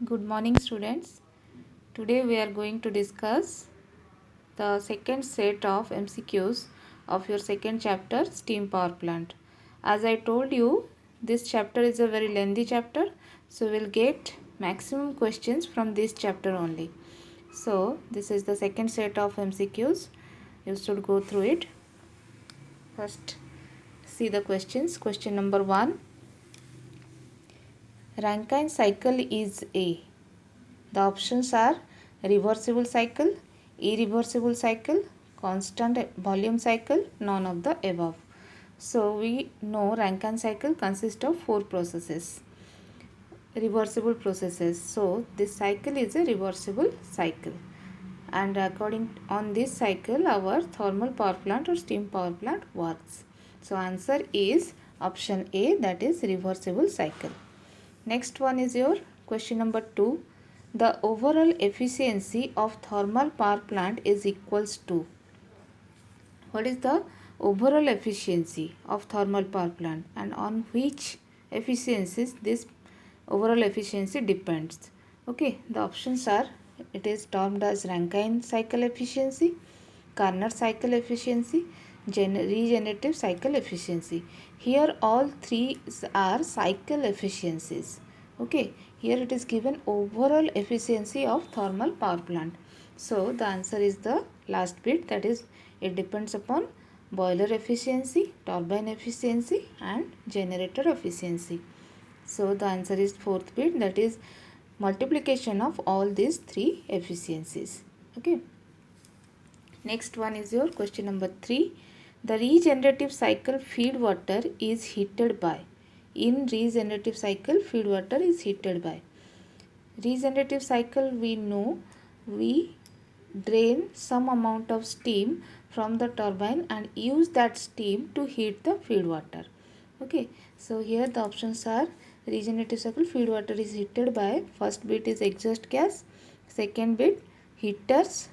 Good morning, students. Today we are going to discuss the second set of MCQs of your second chapter, Steam Power Plant. As I told you, this chapter is a very lengthy chapter, so we'll get maximum questions from this chapter only. So, this is the second set of MCQs. You should go through it. First, see the questions. Question number 1. Rankine cycle is A. The options are reversible cycle, irreversible cycle, constant volume cycle, none of the above. So we know Rankine cycle consists of 4 processes, reversible processes. So this cycle is a reversible cycle, and according on this cycle our thermal power plant or steam power plant works. So answer is option A, that is reversible cycle. Next one is your question number 2. The overall efficiency of thermal power plant is equals to. What is the overall efficiency of thermal power plant, and on which efficiencies this overall efficiency depends? Okay, the options are, it is termed as Rankine cycle efficiency, Carnot cycle efficiency, regenerative cycle efficiency. Here all three are cycle efficiencies. Okay, here it is given overall efficiency of thermal power plant. So the answer is the last bit, that is it depends upon boiler efficiency, turbine efficiency and generator efficiency. So the answer is fourth bit, that is multiplication of all these three efficiencies. Okay. Next one is your question number 3. The regenerative cycle feed water is heated by. In regenerative cycle, feed water is heated by. Regenerative cycle, we know we drain some amount of steam from the turbine and use that steam to heat the feed water. Okay, so here the options are regenerative cycle feed water is heated by, first bit is exhaust gas, second bit heaters,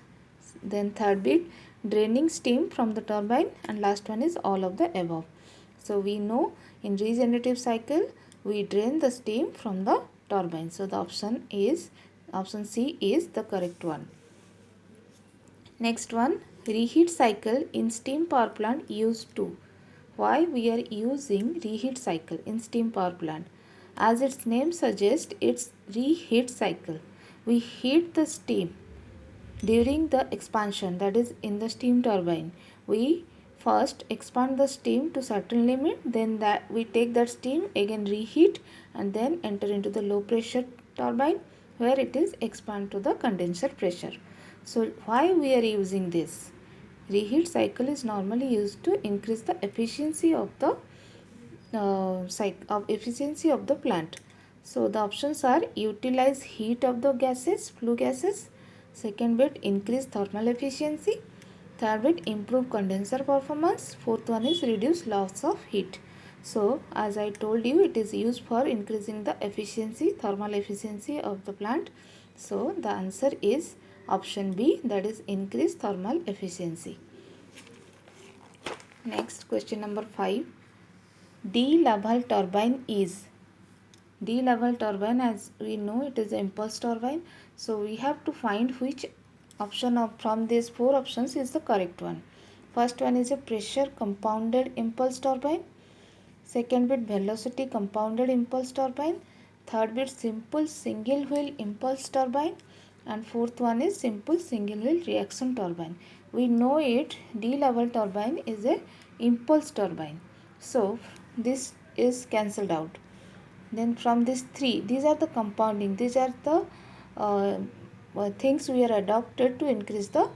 then third bit draining steam from the turbine, and last one is all of the above. So we know in regenerative cycle we drain the steam from the turbine. So the option C is the correct one. Next one, reheat cycle in steam power plant used to. Why we are using reheat cycle in steam power plant? As its name suggests, it's reheat cycle. We heat the steam during the expansion, that is in the steam turbine. We first expand the steam to certain limit, then that we take that steam again reheat and then enter into the low pressure turbine where it is expand to the condenser pressure. So why we are using this? Reheat cycle is normally used to increase the efficiency of the efficiency of the plant. So the options are utilize heat of the gases, flue gases. Second bit, increase thermal efficiency. Third bit, improve condenser performance. Fourth one is reduce loss of heat. So as I told you, it is used for increasing the efficiency, thermal efficiency of the plant. So the answer is option B, that is increase thermal efficiency. Next, question number 5. De-Laval turbine is. De-Laval turbine, as we know, it is an impulse turbine. So we have to find which option from these 4 options is the correct one. First one is a pressure compounded impulse turbine. Second bit, velocity compounded impulse turbine. Third bit, simple single wheel impulse turbine. And fourth one is simple single wheel reaction turbine. We know it, De-Laval turbine is a impulse turbine. So this is cancelled out. Then from these 3, these are the compounding, these are the things we are adopted to increase the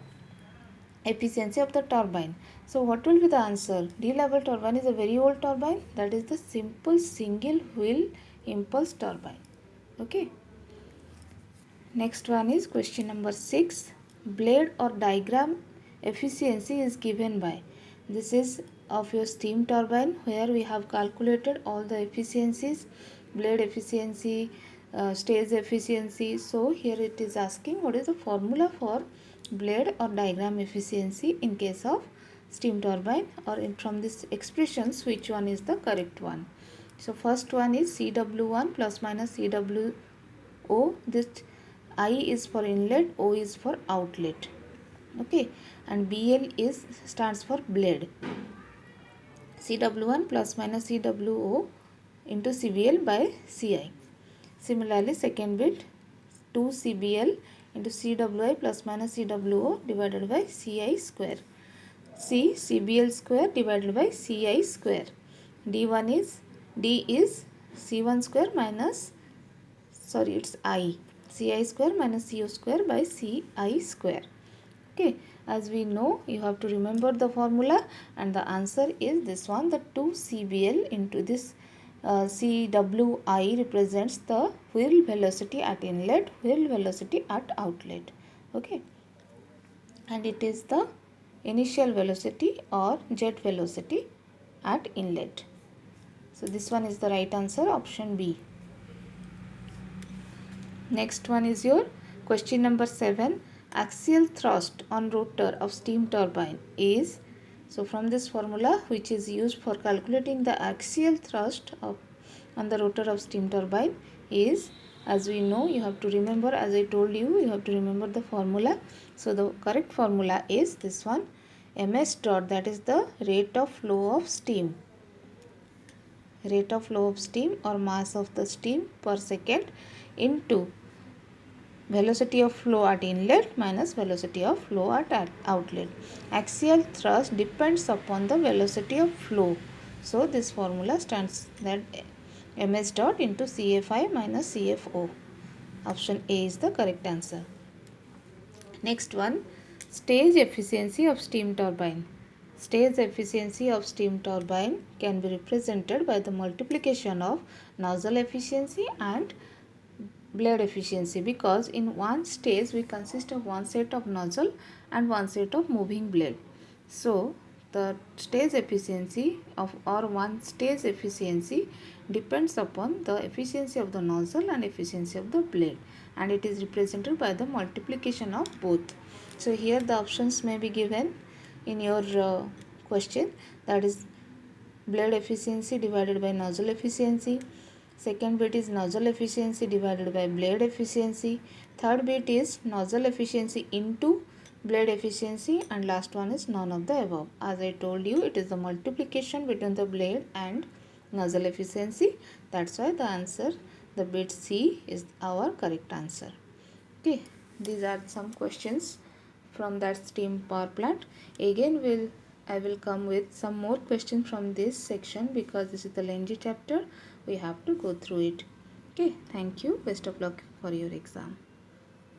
efficiency of the turbine. So what will be the answer? De-Laval turbine is a very old turbine, that is the simple single wheel impulse turbine. Okay. Next one is question number 6. Blade or diagram efficiency is given by. This is of your steam turbine where we have calculated all the efficiencies, blade efficiency, stage efficiency. So here it is asking what is the formula for blade or diagram efficiency in case of steam turbine, or from this expressions which one is the correct one. So first one is CW1 plus minus CW O, this I is for inlet, O is for outlet. Okay, and BL is stands for blade. CW1 plus minus CWO into CBL by CI. Similarly, second bit 2 CBL into CWI plus minus CWO divided by CI square. C CBL square divided by CI square. D is C1 square minus, sorry, it's I. CI square minus CO square by CI square. Okay, as we know, you have to remember the formula, and the answer is this one. The 2 CBL into this CWI represents the wheel velocity at inlet, wheel velocity at outlet. Okay, and it is the initial velocity or jet velocity at inlet. So this one is the right answer, option B. Next one is your question number 7. Axial thrust on rotor of steam turbine is, so from this formula which is used for calculating the axial thrust on the rotor of steam turbine is, as we know, you have to remember, as I told you, you have to remember the formula. So the correct formula is this one, ms dot, that is the rate of flow of steam. Rate of flow of steam or mass of the steam per second into velocity of flow at inlet minus velocity of flow at outlet. Axial thrust depends upon the velocity of flow. So this formula stands that ms dot into CFI minus CFO. Option A is the correct answer. Next one, stage efficiency of steam turbine. Stage efficiency of steam turbine can be represented by the multiplication of nozzle efficiency and blade efficiency, because in one stage we consist of one set of nozzle and one set of moving blade. So the stage efficiency of, or one stage efficiency, depends upon the efficiency of the nozzle and efficiency of the blade, and it is represented by the multiplication of both. So here the options may be given in your question, that is blade efficiency divided by nozzle efficiency. Second bit is nozzle efficiency divided by blade efficiency. Third bit is nozzle efficiency into blade efficiency, and last one is none of the above. As I told you, it is the multiplication between the blade and nozzle efficiency. That's why the answer, the bit C, is our correct answer. Okay, these are some questions from that steam power plant. Again I will come with some more questions from this section, because this is the lengthy chapter. We have to go through it. Okay, thank you. Best of luck for your exam.